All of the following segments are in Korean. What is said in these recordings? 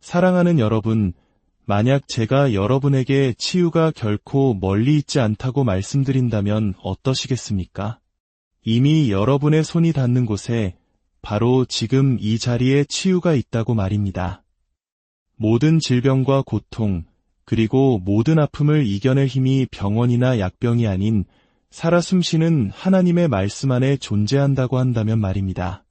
사랑하는 여러분, 만약 제가 여러분에게 치유가 결코 멀리 있지 않다고 말씀드린다면 어떠시겠습니까? 이미 여러분의 손이 닿는 곳에 바로 지금 이 자리에 치유가 있다고 말입니다. 모든 질병과 고통, 그리고 모든 아픔을 이겨낼 힘이 병원이나 약병이 아닌 살아 숨쉬는 하나님의 말씀 안에 존재한다고 한다면 말입니다.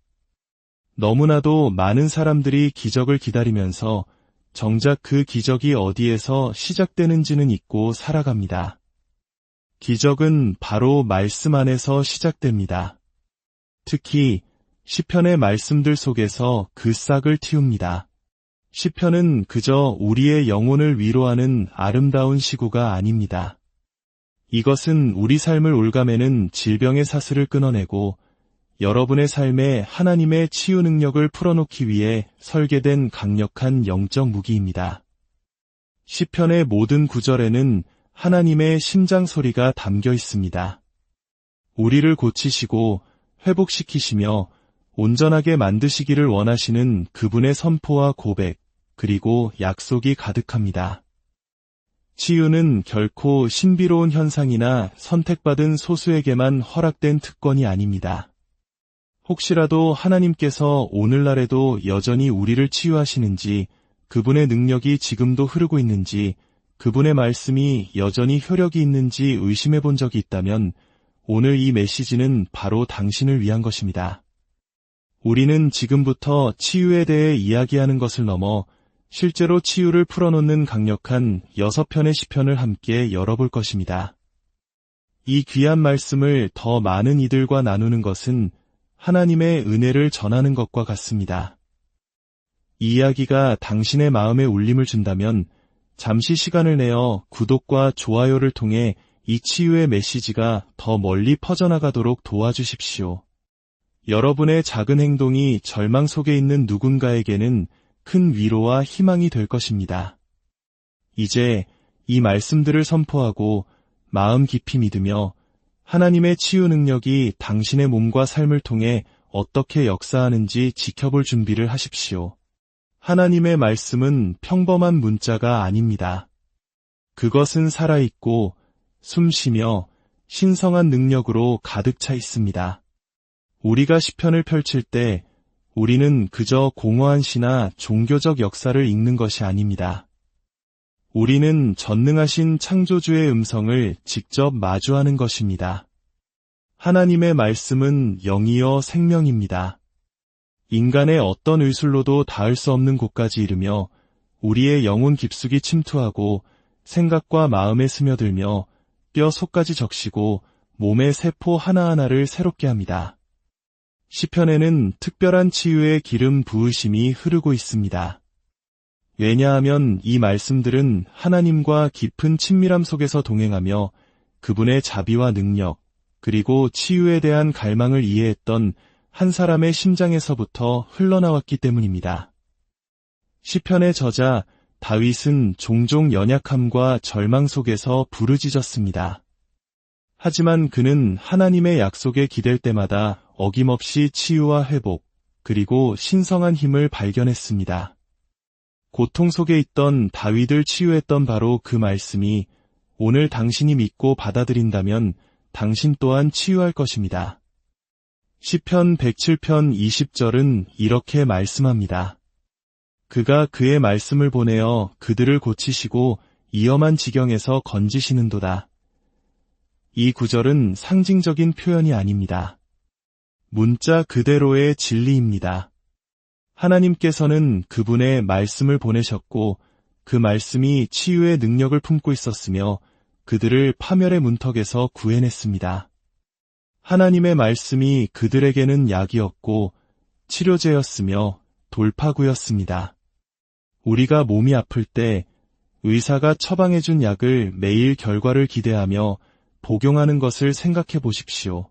너무나도 많은 사람들이 기적을 기다리면서 정작 그 기적이 어디에서 시작되는지는 잊고 살아갑니다. 기적은 바로 말씀 안에서 시작됩니다. 특히 시편의 말씀들 속에서 그 싹을 틔웁니다. 시편은 그저 우리의 영혼을 위로하는 아름다운 시구가 아닙니다. 이것은 우리 삶을 올가매는 질병의 사슬을 끊어내고 여러분의 삶에 하나님의 치유 능력을 풀어놓기 위해 설계된 강력한 영적 무기입니다. 시편의 모든 구절에는 하나님의 심장 소리가 담겨 있습니다. 우리를 고치시고 회복시키시며 온전하게 만드시기를 원하시는 그분의 선포와 고백, 그리고 약속이 가득합니다. 치유는 결코 신비로운 현상이나 선택받은 소수에게만 허락된 특권이 아닙니다. 혹시라도 하나님께서 오늘날에도 여전히 우리를 치유하시는지, 그분의 능력이 지금도 흐르고 있는지, 그분의 말씀이 여전히 효력이 있는지 의심해 본 적이 있다면 오늘 이 메시지는 바로 당신을 위한 것입니다. 우리는 지금부터 치유에 대해 이야기하는 것을 넘어 실제로 치유를 풀어놓는 강력한 6편의 시편을 함께 열어볼 것입니다. 이 귀한 말씀을 더 많은 이들과 나누는 것은 하나님의 은혜를 전하는 것과 같습니다. 이 이야기가 당신의 마음에 울림을 준다면 잠시 시간을 내어 구독과 좋아요를 통해 이 치유의 메시지가 더 멀리 퍼져나가도록 도와주십시오. 여러분의 작은 행동이 절망 속에 있는 누군가에게는 큰 위로와 희망이 될 것입니다. 이제 이 말씀들을 선포하고 마음 깊이 믿으며 하나님의 치유 능력이 당신의 몸과 삶을 통해 어떻게 역사하는지 지켜볼 준비를 하십시오. 하나님의 말씀은 평범한 문자가 아닙니다. 그것은 살아있고 숨쉬며 신성한 능력으로 가득 차 있습니다. 우리가 시편을 펼칠 때 우리는 그저 공허한 시나 종교적 역사를 읽는 것이 아닙니다. 우리는 전능하신 창조주의 음성을 직접 마주하는 것입니다. 하나님의 말씀은 영이요 생명입니다. 인간의 어떤 의술로도 닿을 수 없는 곳까지 이르며 우리의 영혼 깊숙이 침투하고 생각과 마음에 스며들며 뼈 속까지 적시고 몸의 세포 하나하나를 새롭게 합니다. 시편에는 특별한 치유의 기름 부으심이 흐르고 있습니다. 왜냐하면 이 말씀들은 하나님과 깊은 친밀함 속에서 동행하며 그분의 자비와 능력, 그리고 치유에 대한 갈망을 이해했던 한 사람의 심장에서부터 흘러나왔기 때문입니다. 시편의 저자 다윗은 종종 연약함과 절망 속에서 부르짖었습니다. 하지만 그는 하나님의 약속에 기댈 때마다 어김없이 치유와 회복, 그리고 신성한 힘을 발견했습니다. 고통 속에 있던 다윗을 치유했던 바로 그 말씀이 오늘 당신이 믿고 받아들인다면 당신 또한 치유할 것입니다. 시편 107편 20절은 이렇게 말씀합니다. 그가 그의 말씀을 보내어 그들을 고치시고 위험한 지경에서 건지시는도다. 이 구절은 상징적인 표현이 아닙니다. 문자 그대로의 진리입니다. 하나님께서는 그분의 말씀을 보내셨고 그 말씀이 치유의 능력을 품고 있었으며 그들을 파멸의 문턱에서 구해냈습니다. 하나님의 말씀이 그들에게는 약이었고 치료제였으며 돌파구였습니다. 우리가 몸이 아플 때 의사가 처방해준 약을 매일 결과를 기대하며 복용하는 것을 생각해 보십시오.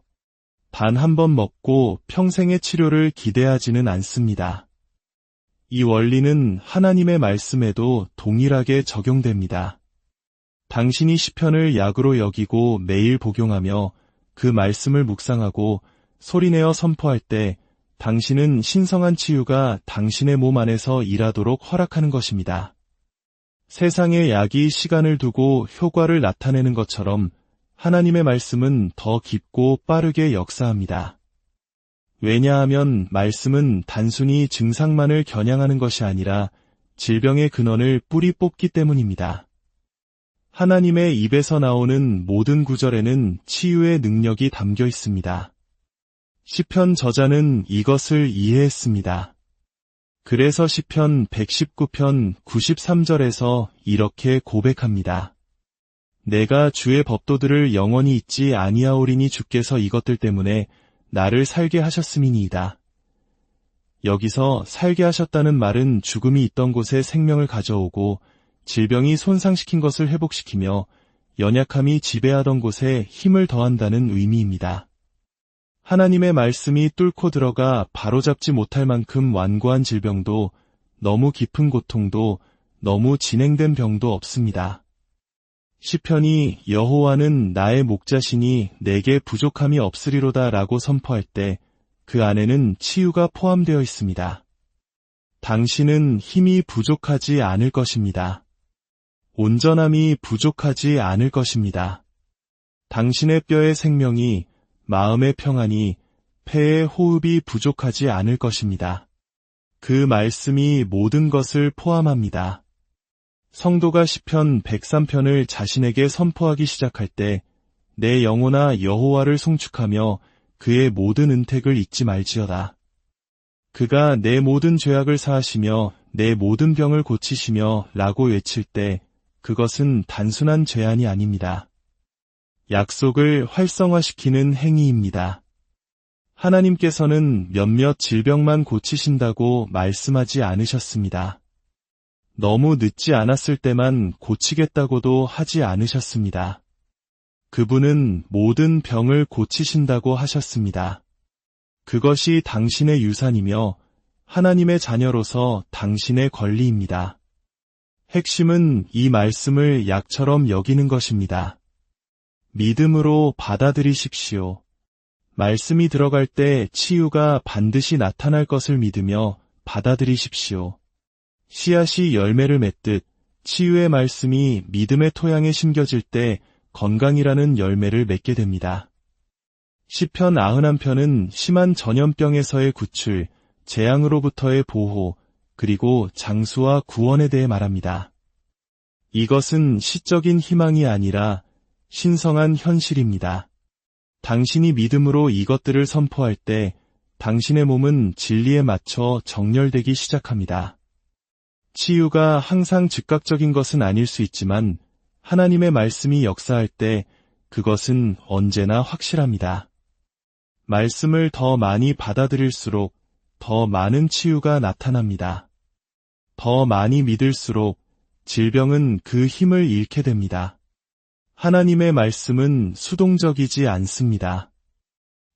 단 한 번 먹고 평생의 치료를 기대하지는 않습니다. 이 원리는 하나님의 말씀에도 동일하게 적용됩니다. 당신이 시편을 약으로 여기고 매일 복용하며 그 말씀을 묵상하고 소리내어 선포할 때 당신은 신성한 치유가 당신의 몸 안에서 일하도록 허락하는 것입니다. 세상의 약이 시간을 두고 효과를 나타내는 것처럼 하나님의 말씀은 더 깊고 빠르게 역사합니다. 왜냐하면 말씀은 단순히 증상만을 겨냥하는 것이 아니라 질병의 근원을 뿌리 뽑기 때문입니다. 하나님의 입에서 나오는 모든 구절에는 치유의 능력이 담겨 있습니다. 시편 저자는 이것을 이해했습니다. 그래서 시편 119편 93절에서 이렇게 고백합니다. 내가 주의 법도들을 영원히 잊지 아니하오리니 주께서 이것들 때문에 나를 살게 하셨음이니이다. 여기서 살게 하셨다는 말은 죽음이 있던 곳에 생명을 가져오고 질병이 손상시킨 것을 회복시키며 연약함이 지배하던 곳에 힘을 더한다는 의미입니다. 하나님의 말씀이 뚫고 들어가 바로잡지 못할 만큼 완고한 질병도 너무 깊은 고통도 너무 진행된 병도 없습니다. 시편이 여호와는 나의 목자시니 내게 부족함이 없으리로다 라고 선포할 때 그 안에는 치유가 포함되어 있습니다. 당신은 힘이 부족하지 않을 것입니다. 온전함이 부족하지 않을 것입니다. 당신의 뼈의 생명이, 마음의 평안이, 폐의 호흡이 부족하지 않을 것입니다. 그 말씀이 모든 것을 포함합니다. 성도가 시편 103편을 자신에게 선포하기 시작할 때 내 영혼아 여호와를 송축하며 그의 모든 은택을 잊지 말지어다. 그가 내 모든 죄악을 사하시며 내 모든 병을 고치시며 라고 외칠 때 그것은 단순한 제안이 아닙니다. 약속을 활성화시키는 행위입니다. 하나님께서는 몇몇 질병만 고치신다고 말씀하지 않으셨습니다. 너무 늦지 않았을 때만 고치겠다고도 하지 않으셨습니다. 그분은 모든 병을 고치신다고 하셨습니다. 그것이 당신의 유산이며 하나님의 자녀로서 당신의 권리입니다. 핵심은 이 말씀을 약처럼 여기는 것입니다. 믿음으로 받아들이십시오. 말씀이 들어갈 때 치유가 반드시 나타날 것을 믿으며 받아들이십시오. 씨앗이 열매를 맺듯 치유의 말씀이 믿음의 토양에 심겨질 때 건강이라는 열매를 맺게 됩니다. 시편 91편은 심한 전염병에서의 구출, 재앙으로부터의 보호, 그리고 장수와 구원에 대해 말합니다. 이것은 시적인 희망이 아니라 신성한 현실입니다. 당신이 믿음으로 이것들을 선포할 때 당신의 몸은 진리에 맞춰 정렬되기 시작합니다. 치유가 항상 즉각적인 것은 아닐 수 있지만 하나님의 말씀이 역사할 때 그것은 언제나 확실합니다. 말씀을 더 많이 받아들일수록 더 많은 치유가 나타납니다. 더 많이 믿을수록 질병은 그 힘을 잃게 됩니다. 하나님의 말씀은 수동적이지 않습니다.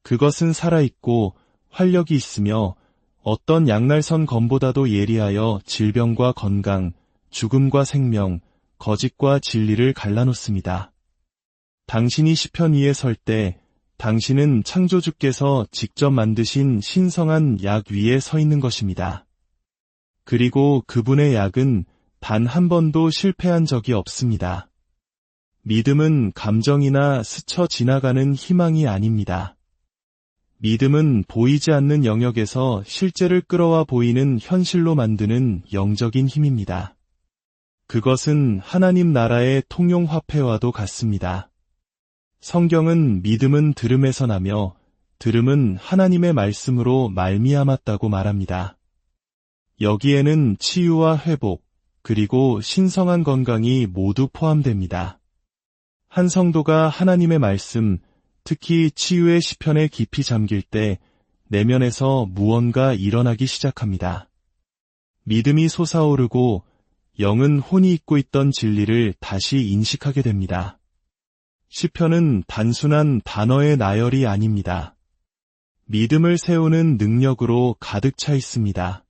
그것은 살아있고 활력이 있으며 어떤 양날선 검보다도 예리하여 질병과 건강, 죽음과 생명, 거짓과 진리를 갈라놓습니다. 당신이 시편 위에 설 때 당신은 창조주께서 직접 만드신 신성한 약 위에 서 있는 것입니다. 그리고 그분의 약은 단 한 번도 실패한 적이 없습니다. 믿음은 감정이나 스쳐 지나가는 희망이 아닙니다. 믿음은 보이지 않는 영역에서 실제를 끌어와 보이는 현실로 만드는 영적인 힘입니다. 그것은 하나님 나라의 통용화폐와도 같습니다. 성경은 믿음은 들음에서 나며 들음은 하나님의 말씀으로 말미암았다고 말합니다. 여기에는 치유와 회복, 그리고 신성한 건강이 모두 포함됩니다. 한 성도가 하나님의 말씀, 특히 치유의 시편에 깊이 잠길 때 내면에서 무언가 일어나기 시작합니다. 믿음이 솟아오르고 영은 혼이 잊고 있던 진리를 다시 인식하게 됩니다. 시편은 단순한 단어의 나열이 아닙니다. 믿음을 세우는 능력으로 가득 차 있습니다.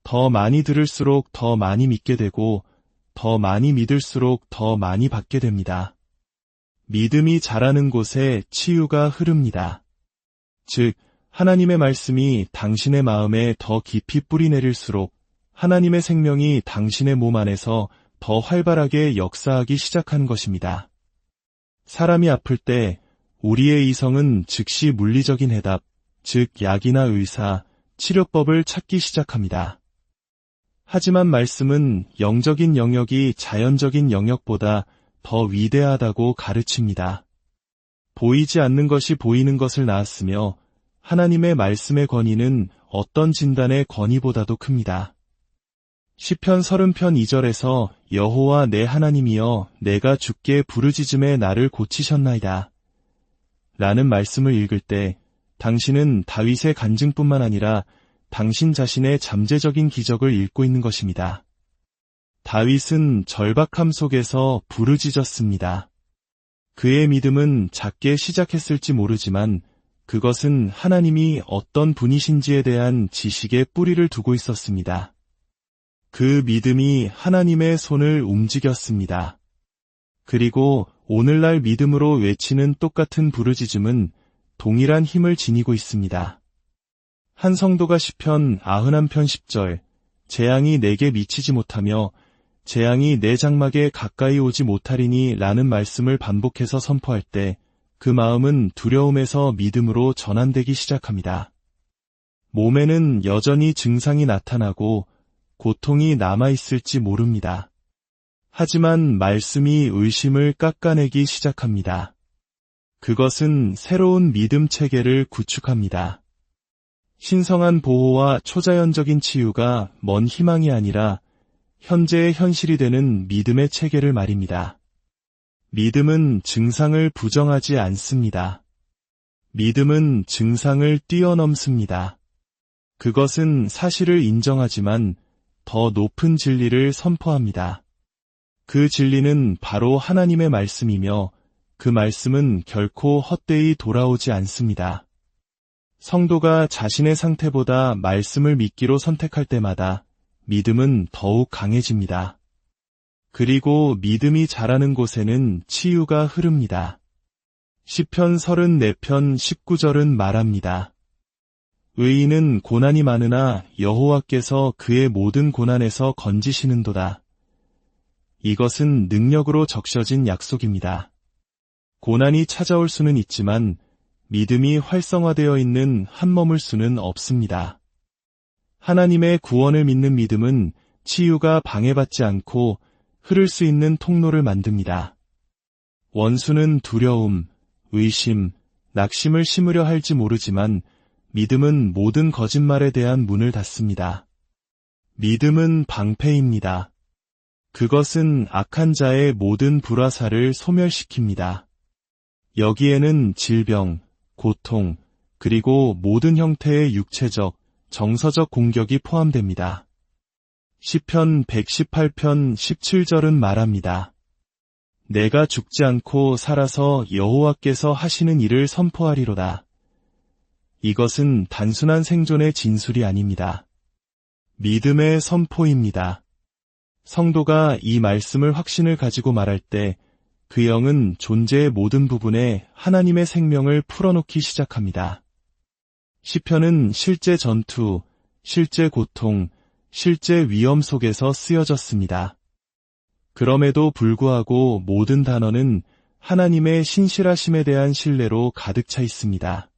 더 많이 들을수록 더 많이 믿게 되고 더 많이 믿을수록 더 많이 받게 됩니다. 믿음이 자라는 곳에 치유가 흐릅니다. 즉, 하나님의 말씀이 당신의 마음에 더 깊이 뿌리내릴수록 하나님의 생명이 당신의 몸 안에서 더 활발하게 역사하기 시작하는 것입니다. 사람이 아플 때 우리의 이성은 즉시 물리적인 해답, 즉 약이나 의사, 치료법을 찾기 시작합니다. 하지만 말씀은 영적인 영역이 자연적인 영역보다 더 위대하다고 가르칩니다. 보이지 않는 것이 보이는 것을 낳았으며 하나님의 말씀의 권위는 어떤 진단의 권위보다도 큽니다. 시편 30편 2절에서 여호와 내 하나님이여 내가 주께 부르짖음에 나를 고치셨나이다 라는 말씀을 읽을 때 당신은 다윗의 간증뿐만 아니라 당신 자신의 잠재적인 기적을 읽고 있는 것입니다. 다윗은 절박함 속에서 부르짖었습니다. 그의 믿음은 작게 시작했을지 모르지만 그것은 하나님이 어떤 분이신지에 대한 지식에 뿌리를 두고 있었습니다. 그 믿음이 하나님의 손을 움직였습니다. 그리고 오늘날 믿음으로 외치는 똑같은 부르짖음은 동일한 힘을 지니고 있습니다. 한 성도가 시편 91편 10절 재앙이 내게 미치지 못하며 재앙이 내 장막에 가까이 오지 못하리니 라는 말씀을 반복해서 선포할 때 그 마음은 두려움에서 믿음으로 전환되기 시작합니다. 몸에는 여전히 증상이 나타나고 고통이 남아있을지 모릅니다. 하지만 말씀이 의심을 깎아내기 시작합니다. 그것은 새로운 믿음 체계를 구축합니다. 신성한 보호와 초자연적인 치유가 먼 희망이 아니라 현재의 현실이 되는 믿음의 체계를 말입니다. 믿음은 증상을 부정하지 않습니다. 믿음은 증상을 뛰어넘습니다. 그것은 사실을 인정하지만 더 높은 진리를 선포합니다. 그 진리는 바로 하나님의 말씀이며 그 말씀은 결코 헛되이 돌아오지 않습니다. 성도가 자신의 상태보다 말씀을 믿기로 선택할 때마다 믿음은 더욱 강해집니다. 그리고 믿음이 자라는 곳에는 치유가 흐릅니다. 시편 34편 19절은 말합니다. 의인은 고난이 많으나 여호와께서 그의 모든 고난에서 건지시는도다. 이것은 능력으로 적셔진 약속입니다. 고난이 찾아올 수는 있지만 믿음이 활성화되어 있는 한 머물 수는 없습니다. 하나님의 구원을 믿는 믿음은 치유가 방해받지 않고 흐를 수 있는 통로를 만듭니다. 원수는 두려움, 의심, 낙심을 심으려 할지 모르지만 믿음은 모든 거짓말에 대한 문을 닫습니다. 믿음은 방패입니다. 그것은 악한 자의 모든 불화살을 소멸시킵니다. 여기에는 질병, 고통, 그리고 모든 형태의 육체적, 정서적 공격이 포함됩니다. 시편 118편 17절은 말합니다. 내가 죽지 않고 살아서 여호와께서 하시는 일을 선포하리로다. 이것은 단순한 생존의 진술이 아닙니다. 믿음의 선포입니다. 성도가 이 말씀을 확신을 가지고 말할 때 그 영은 존재의 모든 부분에 하나님의 생명을 풀어놓기 시작합니다. 시편은 실제 전투, 실제 고통, 실제 위험 속에서 쓰여졌습니다. 그럼에도 불구하고 모든 단어는 하나님의 신실하심에 대한 신뢰로 가득 차 있습니다.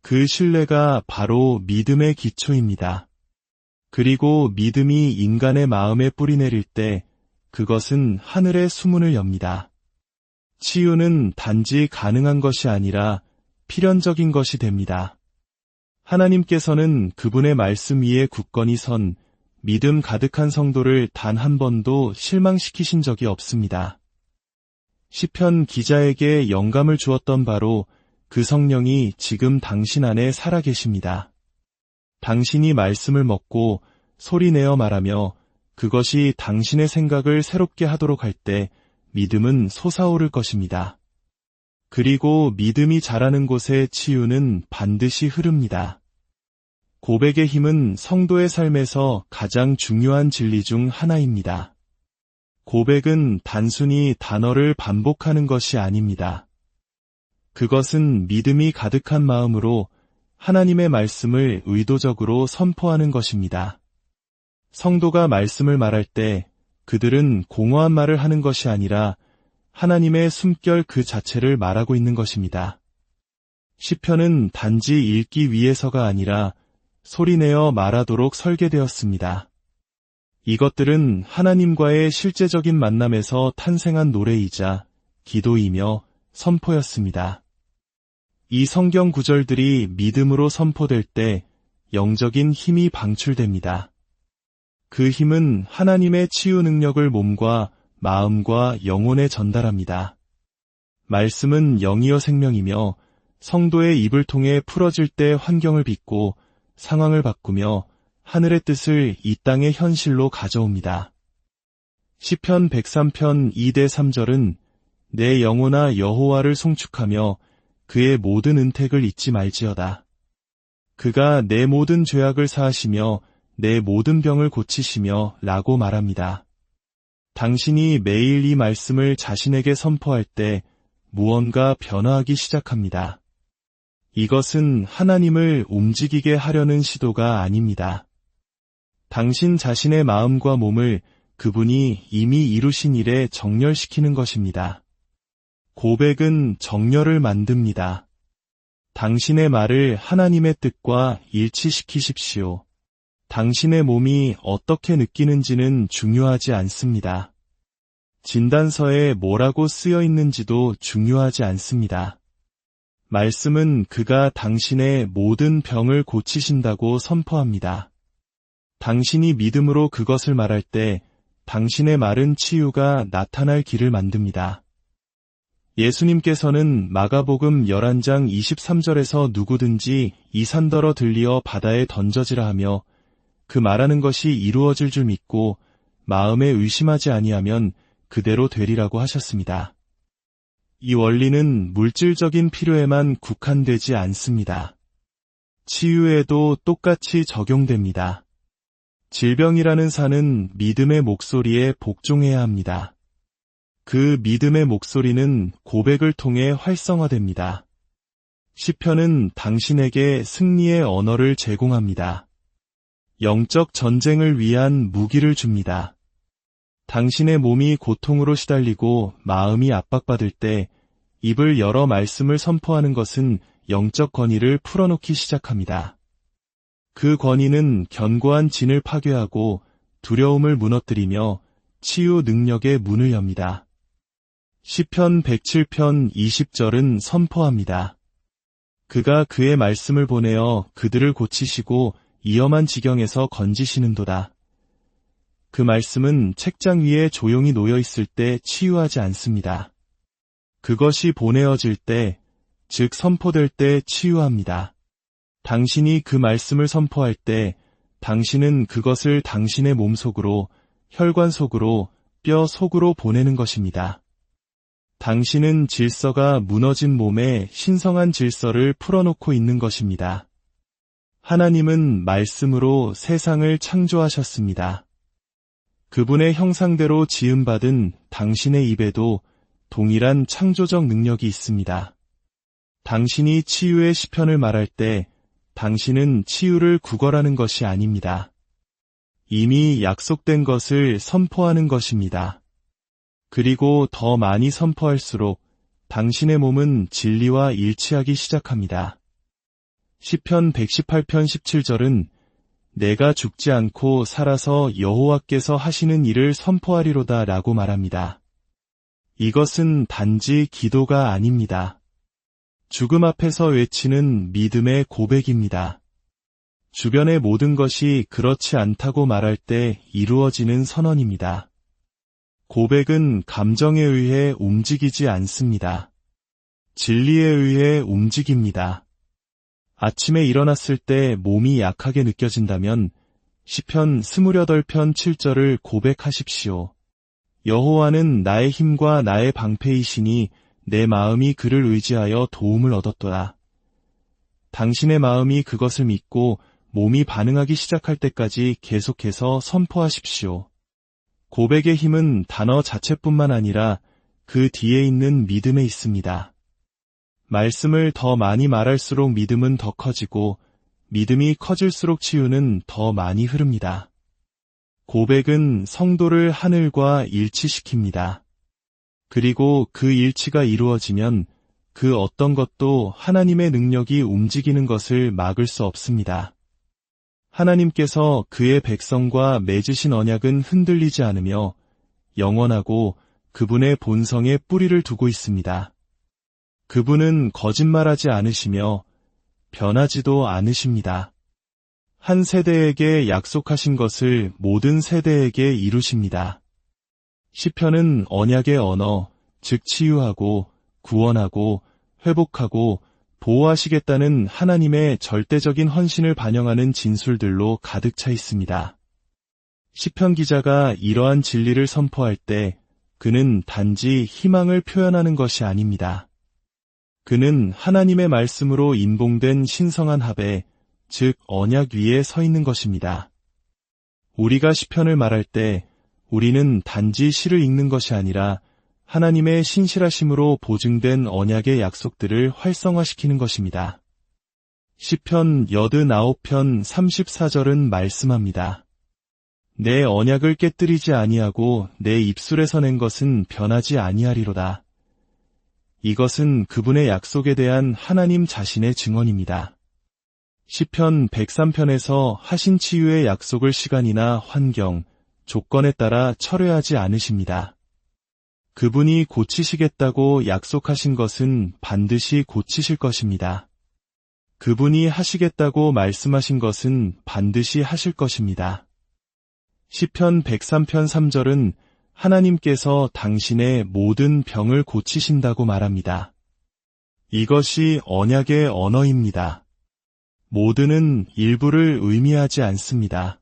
그 신뢰가 바로 믿음의 기초입니다. 그리고 믿음이 인간의 마음에 뿌리내릴 때 그것은 하늘의 수문을 엽니다. 치유는 단지 가능한 것이 아니라 필연적인 것이 됩니다. 하나님께서는 그분의 말씀 위에 굳건히 선 믿음 가득한 성도를 단 한 번도 실망시키신 적이 없습니다. 시편 기자에게 영감을 주었던 바로 그 성령이 지금 당신 안에 살아계십니다. 당신이 말씀을 먹고 소리내어 말하며 그것이 당신의 생각을 새롭게 하도록 할 때 믿음은 솟아오를 것입니다. 그리고 믿음이 자라는 곳의 치유는 반드시 흐릅니다. 고백의 힘은 성도의 삶에서 가장 중요한 진리 중 하나입니다. 고백은 단순히 단어를 반복하는 것이 아닙니다. 그것은 믿음이 가득한 마음으로 하나님의 말씀을 의도적으로 선포하는 것입니다. 성도가 말씀을 말할 때 그들은 공허한 말을 하는 것이 아니라 하나님의 숨결 그 자체를 말하고 있는 것입니다. 시편은 단지 읽기 위해서가 아니라 소리내어 말하도록 설계되었습니다. 이것들은 하나님과의 실제적인 만남에서 탄생한 노래이자 기도이며 선포였습니다. 이 성경 구절들이 믿음으로 선포될 때 영적인 힘이 방출됩니다. 그 힘은 하나님의 치유 능력을 몸과 마음과 영혼에 전달합니다. 말씀은 영이요 생명이며 성도의 입을 통해 풀어질 때 환경을 빚고 상황을 바꾸며 하늘의 뜻을 이 땅의 현실로 가져옵니다. 시편 103편 2대 3절은 내 영혼아 여호와를 송축하며 그의 모든 은택을 잊지 말지어다. 그가 내 모든 죄악을 사하시며 내 모든 병을 고치시며 라고 말합니다. 당신이 매일 이 말씀을 자신에게 선포할 때 무언가 변화하기 시작합니다. 이것은 하나님을 움직이게 하려는 시도가 아닙니다. 당신 자신의 마음과 몸을 그분이 이미 이루신 일에 정렬시키는 것입니다. 고백은 정렬을 만듭니다. 당신의 말을 하나님의 뜻과 일치시키십시오. 당신의 몸이 어떻게 느끼는지는 중요하지 않습니다. 진단서에 뭐라고 쓰여 있는지도 중요하지 않습니다. 말씀은 그가 당신의 모든 병을 고치신다고 선포합니다. 당신이 믿음으로 그것을 말할 때 당신의 말은 치유가 나타날 길을 만듭니다. 예수님께서는 마가복음 11장 23절에서 누구든지 이 산더러 들리어 바다에 던져지라 하며 그 말하는 것이 이루어질 줄 믿고 마음에 의심하지 아니하면 그대로 되리라고 하셨습니다. 이 원리는 물질적인 필요에만 국한되지 않습니다. 치유에도 똑같이 적용됩니다. 질병이라는 산은 믿음의 목소리에 복종해야 합니다. 그 믿음의 목소리는 고백을 통해 활성화됩니다. 시편은 당신에게 승리의 언어를 제공합니다. 영적 전쟁을 위한 무기를 줍니다. 당신의 몸이 고통으로 시달리고 마음이 압박받을 때 입을 열어 말씀을 선포하는 것은 영적 권위를 풀어놓기 시작합니다. 그 권위는 견고한 진을 파괴하고 두려움을 무너뜨리며 치유 능력의 문을 엽니다. 시편 107편 20절은 선포합니다. 그가 그의 말씀을 보내어 그들을 고치시고 위험한 지경에서 건지시는도다. 그 말씀은 책장 위에 조용히 놓여 있을 때 치유하지 않습니다. 그것이 보내어질 때, 즉 선포될 때 치유합니다. 당신이 그 말씀을 선포할 때 당신은 그것을 당신의 몸 속으로, 혈관 속으로, 뼈 속으로 보내는 것입니다. 당신은 질서가 무너진 몸에 신성한 질서를 풀어놓고 있는 것입니다. 하나님은 말씀으로 세상을 창조하셨습니다. 그분의 형상대로 지음받은 당신의 입에도 동일한 창조적 능력이 있습니다. 당신이 치유의 시편을 말할 때 당신은 치유를 구걸하는 것이 아닙니다. 이미 약속된 것을 선포하는 것입니다. 그리고 더 많이 선포할수록 당신의 몸은 진리와 일치하기 시작합니다. 시편 118편 17절은 내가 죽지 않고 살아서 여호와께서 하시는 일을 선포하리로다 라고 말합니다. 이것은 단지 기도가 아닙니다. 죽음 앞에서 외치는 믿음의 고백입니다. 주변의 모든 것이 그렇지 않다고 말할 때 이루어지는 선언입니다. 고백은 감정에 의해 움직이지 않습니다. 진리에 의해 움직입니다. 아침에 일어났을 때 몸이 약하게 느껴진다면 시편 28편 7절을 고백하십시오. 여호와는 나의 힘과 나의 방패이시니 내 마음이 그를 의지하여 도움을 얻었도다. 당신의 마음이 그것을 믿고 몸이 반응하기 시작할 때까지 계속해서 선포하십시오. 고백의 힘은 단어 자체뿐만 아니라 그 뒤에 있는 믿음에 있습니다. 말씀을 더 많이 말할수록 믿음은 더 커지고 믿음이 커질수록 치유는 더 많이 흐릅니다. 고백은 성도를 하늘과 일치시킵니다. 그리고 그 일치가 이루어지면 그 어떤 것도 하나님의 능력이 움직이는 것을 막을 수 없습니다. 하나님께서 그의 백성과 맺으신 언약은 흔들리지 않으며 영원하고 그분의 본성에 뿌리를 두고 있습니다. 그분은 거짓말하지 않으시며 변하지도 않으십니다. 한 세대에게 약속하신 것을 모든 세대에게 이루십니다. 시편은 언약의 언어, 즉 치유하고 구원하고 회복하고 보호하시겠다는 하나님의 절대적인 헌신을 반영하는 진술들로 가득 차 있습니다. 시편 기자가 이러한 진리를 선포할 때 그는 단지 희망을 표현하는 것이 아닙니다. 그는 하나님의 말씀으로 인봉된 신성한 합에, 즉 언약 위에 서 있는 것입니다. 우리가 시편을 말할 때 우리는 단지 시를 읽는 것이 아니라 하나님의 신실하심으로 보증된 언약의 약속들을 활성화시키는 것입니다. 시편 89편 34절은 말씀합니다. 내 언약을 깨뜨리지 아니하고 내 입술에서 낸 것은 변하지 아니하리로다. 이것은 그분의 약속에 대한 하나님 자신의 증언입니다. 시편 103편에서 하신 치유의 약속을 시간이나 환경, 조건에 따라 철회하지 않으십니다. 그분이 고치시겠다고 약속하신 것은 반드시 고치실 것입니다. 그분이 하시겠다고 말씀하신 것은 반드시 하실 것입니다. 시편 103편 3절은 하나님께서 당신의 모든 병을 고치신다고 말합니다. 이것이 언약의 언어입니다. 모든은 일부를 의미하지 않습니다.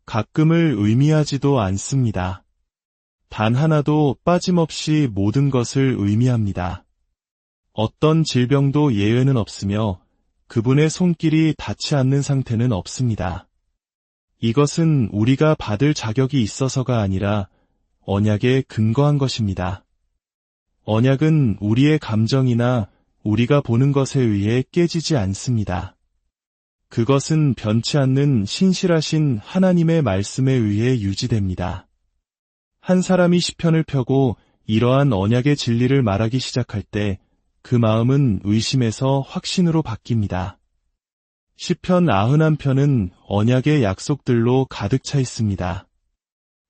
가끔을 의미하지도 않습니다. 단 하나도 빠짐없이 모든 것을 의미합니다. 어떤 질병도 예외는 없으며 그분의 손길이 닿지 않는 상태는 없습니다. 이것은 우리가 받을 자격이 있어서가 아니라 언약에 근거한 것입니다. 언약은 우리의 감정이나 우리가 보는 것에 의해 깨지지 않습니다. 그것은 변치 않는 신실하신 하나님의 말씀에 의해 유지됩니다. 한 사람이 시편을 펴고 이러한 언약의 진리를 말하기 시작할 때 그 마음은 의심에서 확신으로 바뀝니다. 시편 91편은 언약의 약속들로 가득 차 있습니다.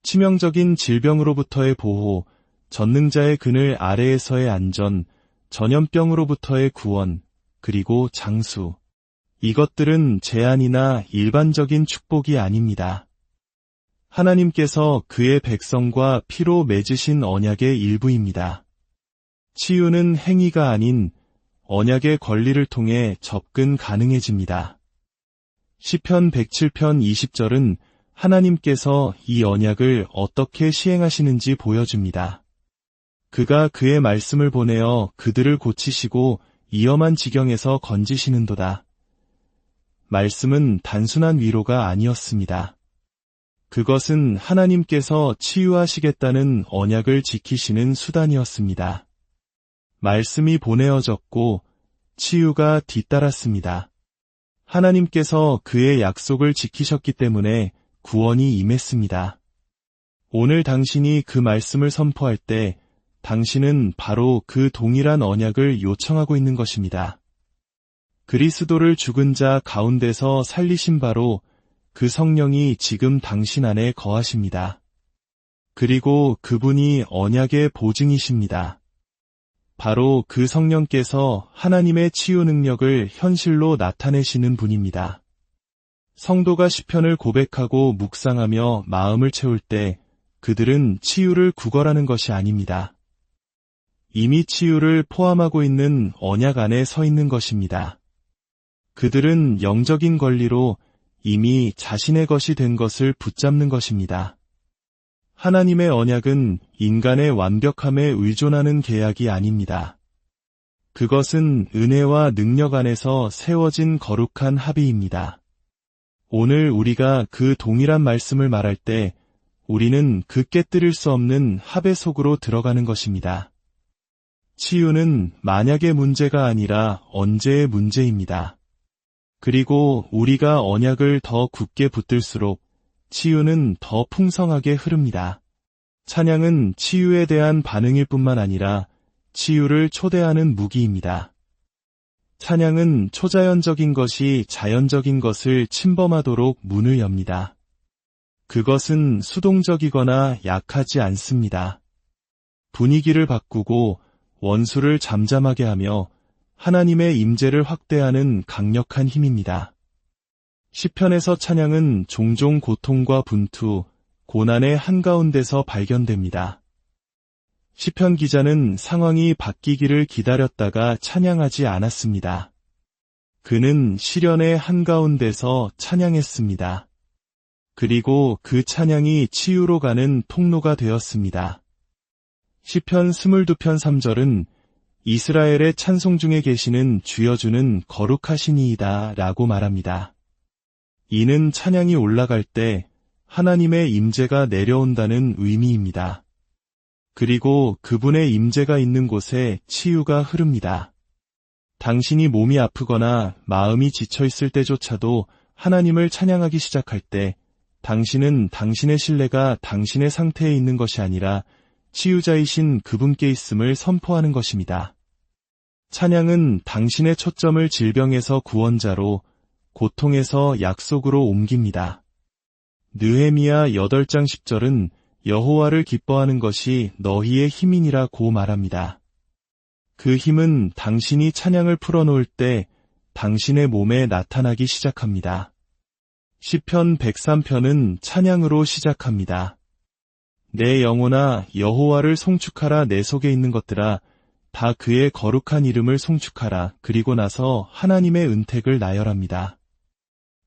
치명적인 질병으로부터의 보호, 전능자의 그늘 아래에서의 안전, 전염병으로부터의 구원, 그리고 장수. 이것들은 제한이나 일반적인 축복이 아닙니다. 하나님께서 그의 백성과 피로 맺으신 언약의 일부입니다. 치유는 행위가 아닌 언약의 권리를 통해 접근 가능해집니다. 시편 107편 20절은 하나님께서 이 언약을 어떻게 시행하시는지 보여줍니다. 그가 그의 말씀을 보내어 그들을 고치시고 위험한 지경에서 건지시는도다. 말씀은 단순한 위로가 아니었습니다. 그것은 하나님께서 치유하시겠다는 언약을 지키시는 수단이었습니다. 말씀이 보내어졌고 치유가 뒤따랐습니다. 하나님께서 그의 약속을 지키셨기 때문에 구원이 임했습니다. 오늘 당신이 그 말씀을 선포할 때 당신은 바로 그 동일한 언약을 요청하고 있는 것입니다. 그리스도를 죽은 자 가운데서 살리신 바로 그 성령이 지금 당신 안에 거하십니다. 그리고 그분이 언약의 보증이십니다. 바로 그 성령께서 하나님의 치유 능력을 현실로 나타내시는 분입니다. 성도가 시편을 고백하고 묵상하며 마음을 채울 때 그들은 치유를 구걸하는 것이 아닙니다. 이미 치유를 포함하고 있는 언약 안에 서 있는 것입니다. 그들은 영적인 권리로 이미 자신의 것이 된 것을 붙잡는 것입니다. 하나님의 언약은 인간의 완벽함에 의존하는 계약이 아닙니다. 그것은 은혜와 능력 안에서 세워진 거룩한 합의입니다. 오늘 우리가 그 동일한 말씀을 말할 때 우리는 그 깨뜨릴 수 없는 합의 속으로 들어가는 것입니다. 치유는 만약의 문제가 아니라 언제의 문제입니다. 그리고 우리가 언약을 더 굳게 붙들수록 치유는 더 풍성하게 흐릅니다. 찬양은 치유에 대한 반응일 뿐만 아니라 치유를 초대하는 무기입니다. 찬양은 초자연적인 것이 자연적인 것을 침범하도록 문을 엽니다. 그것은 수동적이거나 약하지 않습니다. 분위기를 바꾸고 원수를 잠잠하게 하며 하나님의 임재를 확대하는 강력한 힘입니다. 시편에서 찬양은 종종 고통과 분투, 고난의 한가운데서 발견됩니다. 시편 기자는 상황이 바뀌기를 기다렸다가 찬양하지 않았습니다. 그는 시련의 한가운데서 찬양했습니다. 그리고 그 찬양이 치유로 가는 통로가 되었습니다. 시편 22편 3절은 이스라엘의 찬송 중에 계시는 주여주는 거룩하시니이다 라고 말합니다. 이는 찬양이 올라갈 때 하나님의 임재가 내려온다는 의미입니다. 그리고 그분의 임재가 있는 곳에 치유가 흐릅니다. 당신이 몸이 아프거나 마음이 지쳐있을 때조차도 하나님을 찬양하기 시작할 때 당신은 당신의 신뢰가 당신의 상태에 있는 것이 아니라 치유자이신 그분께 있음을 선포하는 것입니다. 찬양은 당신의 초점을 질병에서 구원자로, 고통에서 약속으로 옮깁니다. 느헤미야 8장 10절은 여호와를 기뻐하는 것이 너희의 힘이니라고 말합니다. 그 힘은 당신이 찬양을 풀어놓을 때 당신의 몸에 나타나기 시작합니다. 시편 103편은 찬양으로 시작합니다. 내 영혼아 여호와를 송축하라. 내 속에 있는 것들아 다 그의 거룩한 이름을 송축하라. 그리고 나서 하나님의 은택을 나열합니다.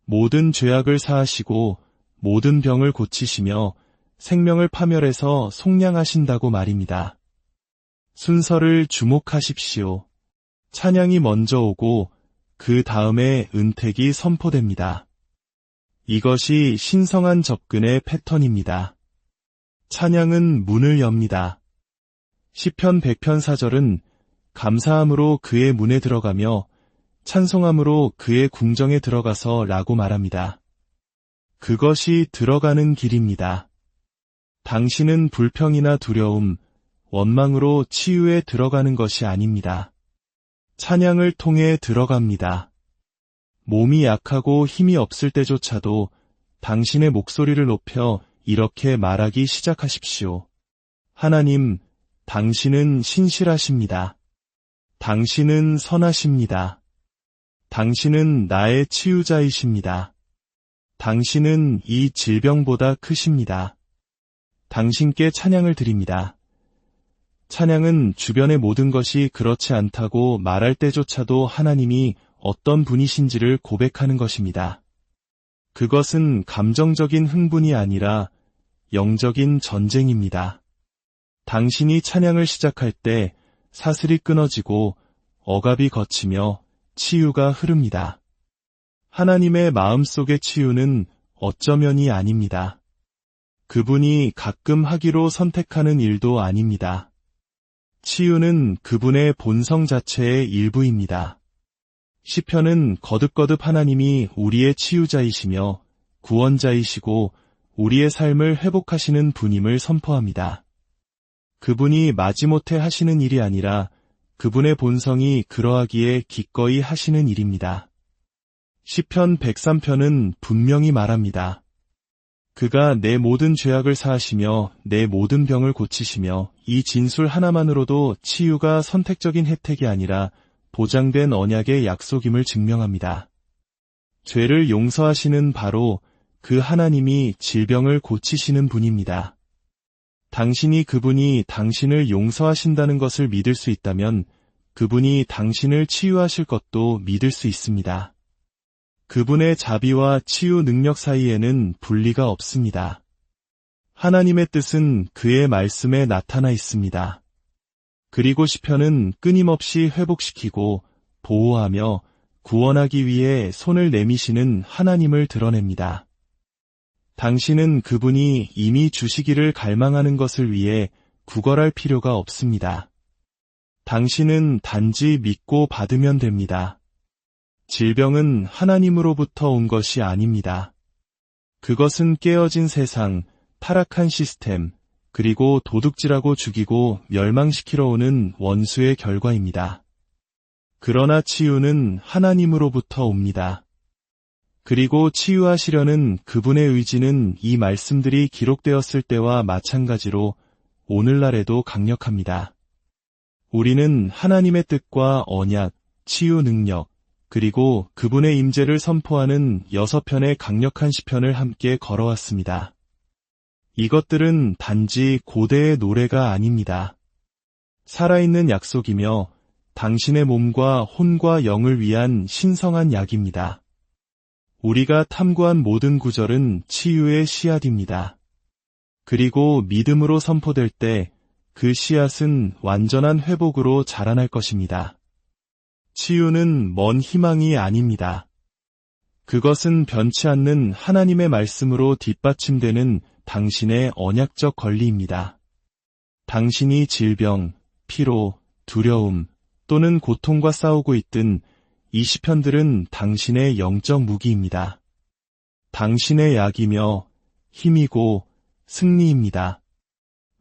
모든 죄악을 사하시고 모든 병을 고치시며 생명을 파멸해서 속량하신다고 말입니다. 순서를 주목하십시오. 찬양이 먼저 오고 그 다음에 은택이 선포됩니다. 이것이 신성한 접근의 패턴입니다. 찬양은 문을 엽니다. 시편 100편 4절은 감사함으로 그의 문에 들어가며 찬송함으로 그의 궁정에 들어가서 라고 말합니다. 그것이 들어가는 길입니다. 당신은 불평이나 두려움, 원망으로 치유에 들어가는 것이 아닙니다. 찬양을 통해 들어갑니다. 몸이 약하고 힘이 없을 때조차도 당신의 목소리를 높여 이렇게 말하기 시작하십시오. 하나님, 당신은 신실하십니다. 당신은 선하십니다. 당신은 나의 치유자이십니다. 당신은 이 질병보다 크십니다. 당신께 찬양을 드립니다. 찬양은 주변의 모든 것이 그렇지 않다고 말할 때조차도 하나님이 어떤 분이신지를 고백하는 것입니다. 그것은 감정적인 흥분이 아니라 영적인 전쟁입니다. 당신이 찬양을 시작할 때 사슬이 끊어지고 억압이 걷히며 치유가 흐릅니다. 하나님의 마음속의 치유는 어쩌면이 아닙니다. 그분이 가끔 하기로 선택하는 일도 아닙니다. 치유는 그분의 본성 자체의 일부입니다. 시편은 거듭거듭 하나님이 우리의 치유자이시며 구원자이시고 우리의 삶을 회복하시는 분임을 선포합니다. 그분이 마지못해 하시는 일이 아니라 그분의 본성이 그러하기에 기꺼이 하시는 일입니다. 시편 103편은 분명히 말합니다. 그가 내 모든 죄악을 사하시며 내 모든 병을 고치시며 이 진술 하나만으로도 치유가 선택적인 혜택이 아니라 보장된 언약의 약속임을 증명합니다. 죄를 용서하시는 바로 그 하나님이 질병을 고치시는 분입니다. 당신이 그분이 당신을 용서하신다는 것을 믿을 수 있다면 그분이 당신을 치유하실 것도 믿을 수 있습니다. 그분의 자비와 치유 능력 사이에는 분리가 없습니다. 하나님의 뜻은 그의 말씀에 나타나 있습니다. 그리고 시편은 끊임없이 회복시키고 보호하며 구원하기 위해 손을 내미시는 하나님을 드러냅니다. 당신은 그분이 이미 주시기를 갈망하는 것을 위해 구걸할 필요가 없습니다. 당신은 단지 믿고 받으면 됩니다. 질병은 하나님으로부터 온 것이 아닙니다. 그것은 깨어진 세상, 타락한 시스템, 그리고 도둑질하고 죽이고 멸망시키러 오는 원수의 결과입니다. 그러나 치유는 하나님으로부터 옵니다. 그리고 치유하시려는 그분의 의지는 이 말씀들이 기록되었을 때와 마찬가지로 오늘날에도 강력합니다. 우리는 하나님의 뜻과 언약, 치유 능력, 그리고 그분의 임재를 선포하는 6편의 강력한 시편을 함께 걸어왔습니다. 이것들은 단지 고대의 노래가 아닙니다. 살아있는 약속이며 당신의 몸과 혼과 영을 위한 신성한 약입니다. 우리가 탐구한 모든 구절은 치유의 씨앗입니다. 그리고 믿음으로 선포될 때 그 씨앗은 완전한 회복으로 자라날 것입니다. 치유는 먼 희망이 아닙니다. 그것은 변치 않는 하나님의 말씀으로 뒷받침되는 당신의 언약적 권리입니다. 당신이 질병, 피로, 두려움 또는 고통과 싸우고 있든 이 시편들은 당신의 영적 무기입니다. 당신의 약이며 힘이고 승리입니다.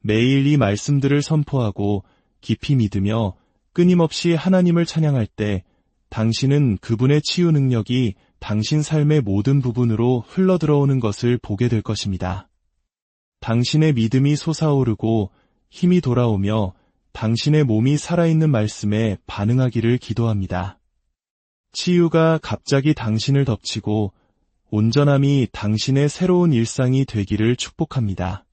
매일 이 말씀들을 선포하고 깊이 믿으며 끊임없이 하나님을 찬양할 때 당신은 그분의 치유 능력이 당신 삶의 모든 부분으로 흘러들어오는 것을 보게 될 것입니다. 당신의 믿음이 솟아오르고 힘이 돌아오며 당신의 몸이 살아있는 말씀에 반응하기를 기도합니다. 치유가 갑자기 당신을 덮치고 온전함이 당신의 새로운 일상이 되기를 축복합니다.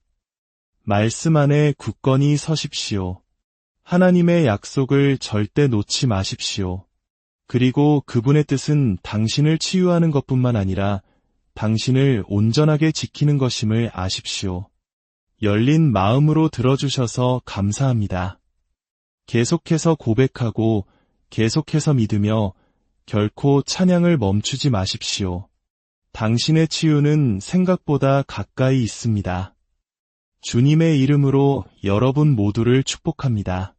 말씀 안에 굳건히 서십시오. 하나님의 약속을 절대 놓지 마십시오. 그리고 그분의 뜻은 당신을 치유하는 것뿐만 아니라 당신을 온전하게 지키는 것임을 아십시오. 열린 마음으로 들어주셔서 감사합니다. 계속해서 고백하고 계속해서 믿으며 결코 찬양을 멈추지 마십시오. 당신의 치유는 생각보다 가까이 있습니다. 주님의 이름으로 여러분 모두를 축복합니다.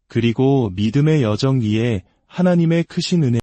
그리고 믿음의 여정 위에 하나님의 크신 은혜